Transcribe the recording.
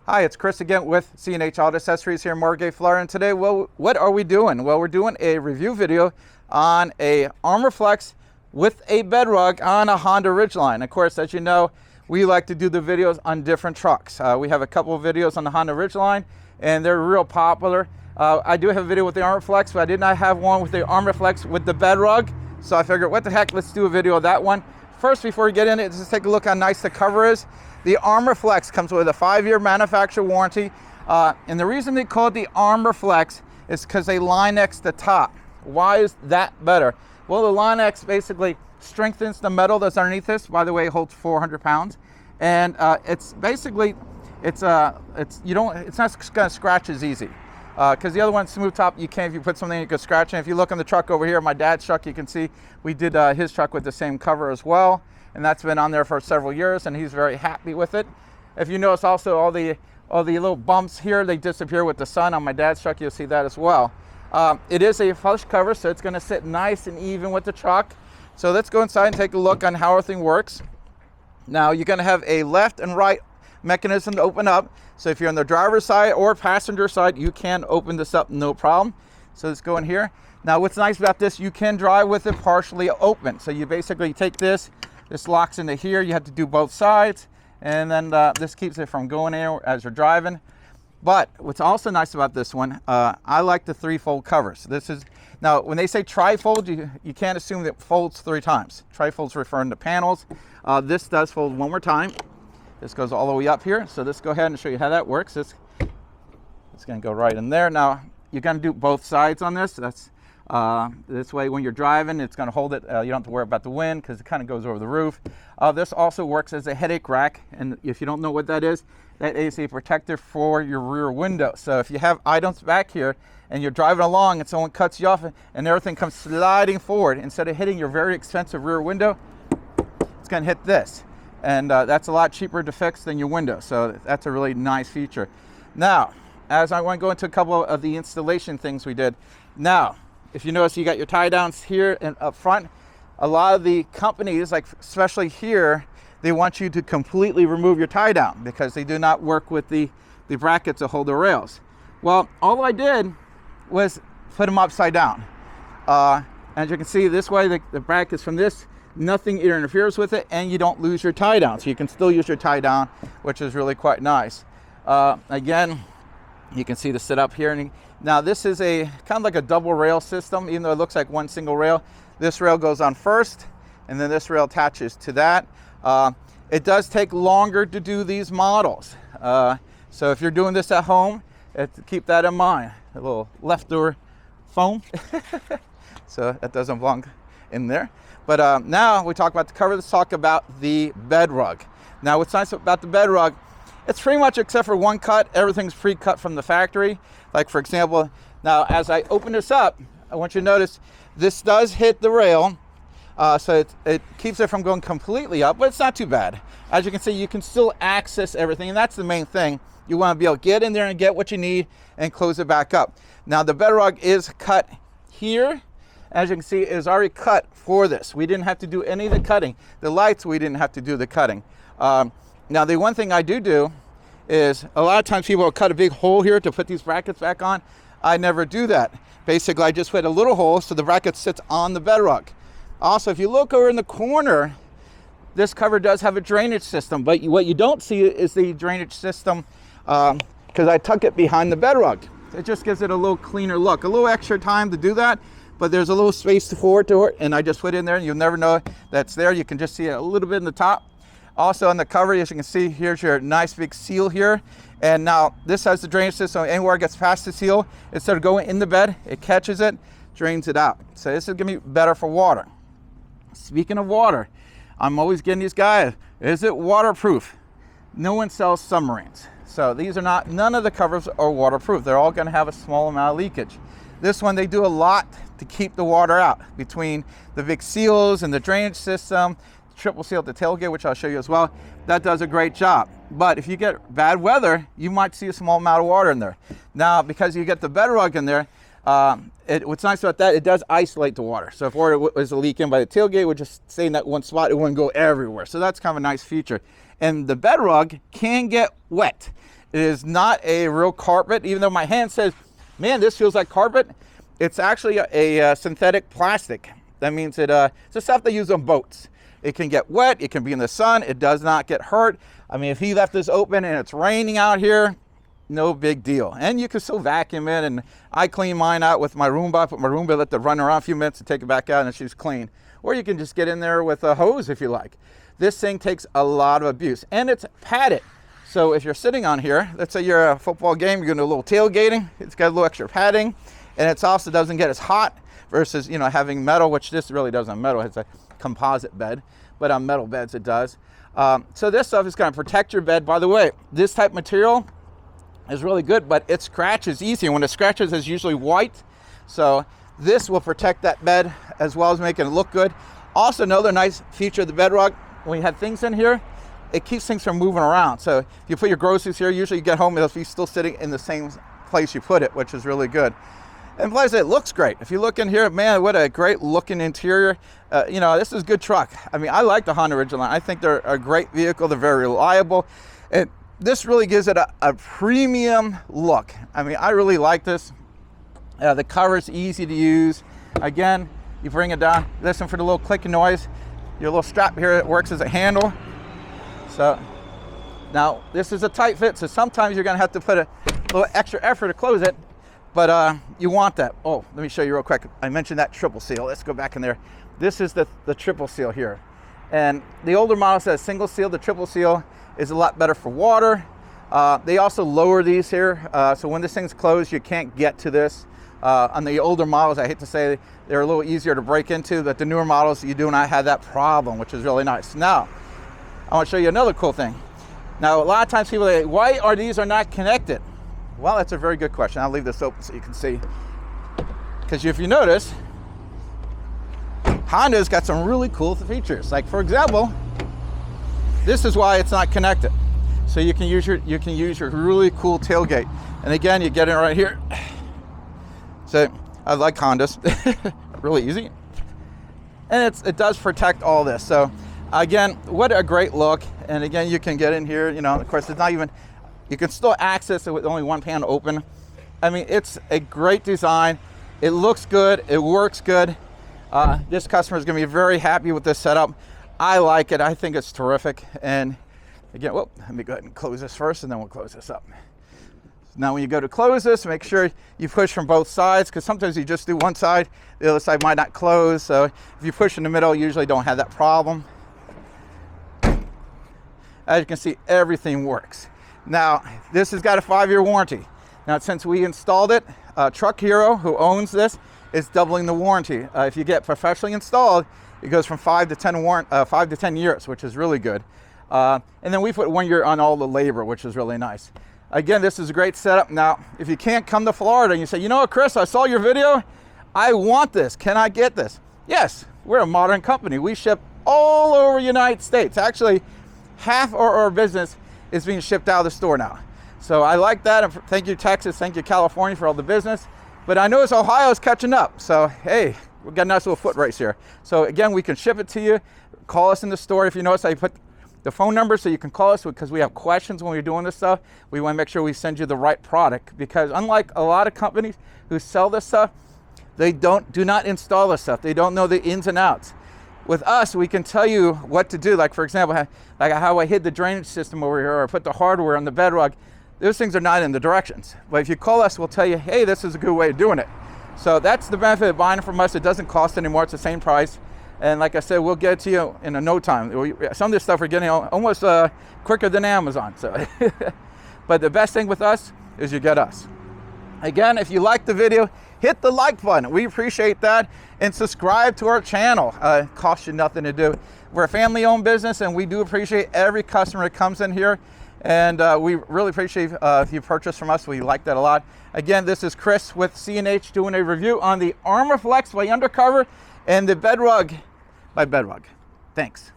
Hi, it's Chris again with C&H Auto Accessories here in Margate, Florida. And today, well, what are we doing? Well, we're doing a review video on a Armorflex with a Bedrug on a Honda Ridgeline. Of course, as you know, we like to do the videos on different trucks. We have a couple of videos on the Honda Ridgeline, and they're real popular. I do have a video with the Armorflex, but I did not have one with the Armorflex with the Bedrug. So I figured, what the heck, let's do a video of that one. First, before we get in it, just take a look how nice the cover is. The Armorflex comes with a 5-year manufacturer warranty. And the reason they call it the Armorflex is because they Line-X the top. Why is that better? Well, the Line-X basically strengthens the metal that's underneath this. By the way, it holds 400 pounds. And it's basically, it's not gonna scratch as easy. Because the other one's smooth top, you can, if you put something you can scratch. And if you look on the truck over here, my dad's truck, you can see we did his truck with the same cover as well. And that's been on there for several years, and he's very happy with it. If you notice also all the little bumps here, they disappear with the sun. On my dad's truck, you'll see that as well. It is a flush cover, so it's gonna sit nice and even with the truck. So let's go inside and take a look on how everything works. Now, you're gonna have a left and right mechanism to open up. So if you're on the driver's side or passenger side, you can open this up, no problem. So let's go in here. Now, what's nice about this, you can drive with it partially open. So you basically take this locks into here. You have to do both sides, and then this keeps it from going in as you're driving. But what's also nice about this one, I like the 3-fold covers. This is, now when they say tri-fold, you can't assume that it folds 3 times. Tri-fold's referring to panels. This does fold one more time. This goes all the way up here. So let's go ahead and show you how that works. It's gonna go right in there. Now, you're gonna do both sides on this. This way, when you're driving, it's going to hold it. You don't have to worry about the wind because it kind of goes over the roof. This also works as a headache rack, and if you don't know what that is a protector for your rear window. So if you have items back here and you're driving along and someone cuts you off and everything comes sliding forward, instead of hitting your very expensive rear window, it's going to hit this. And that's a lot cheaper to fix than your window. So that's a really nice feature. Now, as I want to go into a couple of the installation things we did. Now, if you notice, you got your tie downs here and up front. A lot of the companies, like especially here, they want you to completely remove your tie down because they do not work with the brackets that hold the rails. Well, all I did was put them upside down. As you can see, this way the brackets from this, nothing interferes with it, and you don't lose your tie down. So you can still use your tie down, which is really quite nice. Again, you can see the setup here. And now this is a kind of like a double rail system, even though it looks like one single rail. This rail goes on first, and then this rail attaches to that. It does take longer to do these models. So if you're doing this at home, keep that in mind. A little left door foam. So that doesn't belong in there. But now we talk about the cover, let's talk about the Bedrug. Now what's nice about the Bedrug, it's pretty much, except for one cut, everything's pre-cut from the factory. Like for example, now as I open this up, I want you to notice this does hit the rail. So it keeps it from going completely up, but it's not too bad. As you can see, you can still access everything, and that's the main thing. You want to be able to get in there and get what you need and close it back up. Now the Bedrug is cut here. As you can see, it is already cut for this. We didn't have to do any of the cutting. The lights, we didn't have to do the cutting. Now, the one thing I do is a lot of times people will cut a big hole here to put these brackets back on. I never do that. Basically, I just put a little hole so the bracket sits on the Bedrug. Also, if you look over in the corner, this cover does have a drainage system, but what you don't see is the drainage system because I tuck it behind the Bedrug. It just gives it a little cleaner look. A little extra time to do that, but there's a little space forward to it, and I just put it in there, and you'll never know that's there. You can just see it a little bit in the top. Also on the cover, as you can see, here's your nice big seal here. And now this has the drainage system. Anywhere it gets past the seal, instead of going in the bed, it catches it, drains it out. So this is gonna be better for water. Speaking of water, I'm always getting these guys, is it waterproof? No one sells submarines. So these are not, none of the covers are waterproof. They're all gonna have a small amount of leakage. This one, they do a lot to keep the water out between the big seals and the drainage system. Triple seal at the tailgate, which I'll show you as well. That does a great job. But if you get bad weather, you might see a small amount of water in there. Now, because you get the Bedrug in there, what's nice about that, it does isolate the water. So if water was a leak in by the tailgate, it would just stay in that one spot. It wouldn't go everywhere. So that's kind of a nice feature. And the Bedrug can get wet. It is not a real carpet, even though my hand says, man, this feels like carpet. It's actually a synthetic plastic. That means it's the stuff they use on boats. It can get wet, it can be in the sun, it does not get hurt. I mean, if he left this open and it's raining out here, no big deal. And you can still vacuum it, and I clean mine out with my Roomba. I put my Roomba, let it run around a few minutes and take it back out, and she's clean. Or you can just get in there with a hose if you like. This thing takes a lot of abuse, and it's padded. So if you're sitting on here, let's say you're at a football game, you're gonna do a little tailgating, it's got a little extra padding, and it also doesn't get as hot versus, you know, having metal, which this really doesn't have metal, it's a composite bed, but on metal beds it does. So this stuff is gonna protect your bed. By the way, this type of material is really good, but it scratches easy, and when it scratches, it's usually white. So this will protect that bed as well as making it look good. Also, another nice feature of the Bedrug, when you have things in here, it keeps things from moving around. So if you put your groceries here, usually you get home, it'll be still sitting in the same place you put it, which is really good. And plus, it looks great. If you look in here, man, what a great looking interior. You know, this is a good truck. I mean, I like the Honda Ridgeline. I think they're a great vehicle. They're very reliable. And this really gives it a premium look. I mean, I really like this. The cover is easy to use. Again, you bring it down, listen for the little clicking noise. Your little strap here, it works as a handle. So now this is a tight fit, so sometimes you're gonna have to put a little extra effort to close it, but you want that. Oh, let me show you real quick. I mentioned that triple seal. Let's go back in there. This is the triple seal here. And the older model says single seal. The triple seal is a lot better for water. They also lower these here, so when this thing's closed, you can't get to this. On the older models, I hate to say, they're a little easier to break into, but the newer models, you do not have that problem, which is really nice. Now, I want to show you another cool thing. Now, a lot of times people say, why are these not connected? Well, that's a very good question. I'll leave this open so you can see. Because if you notice, Honda's got some really cool features. Like, for example, this is why it's not connected. So you can use your really cool tailgate. And again, you get it right here. So I like Hondas, really easy. And it does protect all this. So again, what a great look. And again, you can get in here, you know, of course it's not even, you can still access it with only one pan open. I mean, it's a great design. It looks good, it works good. This customer is gonna be very happy with this setup. I like it, I think it's terrific. And again, well, let me go ahead and close this first and then we'll close this up. Now when you go to close this, make sure you push from both sides, because sometimes you just do one side, the other side might not close. So if you push in the middle, you usually don't have that problem. As you can see, everything works. Now, this has got a 5-year warranty. Now, since we installed it, Truck Hero, who owns this, is doubling the warranty. If you get professionally installed, it goes from 5 to 10 years, which is really good. And then we put 1 year on all the labor, which is really nice. Again, this is a great setup. Now, if you can't come to Florida and you say, you know what, Chris, I saw your video, I want this, can I get this? Yes, we're a modern company. We ship all over the United States. Actually, half of our business is being shipped out of the store now. So I like that. And thank you, Texas, thank you, California, for all the business. But I notice Ohio's catching up. So, hey, we've got a nice little foot race here. So again, we can ship it to you. Call us in the store. If you notice, I put the phone number so you can call us, because we have questions when we're doing this stuff. We want to make sure we send you the right product, because unlike a lot of companies who sell this stuff, they do not install this stuff. They don't know the ins and outs. With us, we can tell you what to do. Like, for example, like how I hid the drainage system over here, or put the hardware on the Bedrug. Those things are not in the directions. But if you call us, we'll tell you, hey, this is a good way of doing it. So that's the benefit of buying it from us. It doesn't cost anymore. It's the same price. And like I said, we'll get it to you in no time. Some of this stuff we're getting almost quicker than Amazon. So, but the best thing with us is you get us. Again, if you like the video, hit the like button. We appreciate that. And subscribe to our channel. It costs you nothing to do. We're a family-owned business, and we do appreciate every customer that comes in here. And we really appreciate if you purchase from us. We like that a lot. Again, this is Chris with C&H doing a review on the Armor Flex by Undercover and the Bedrug by Bedrug. Thanks.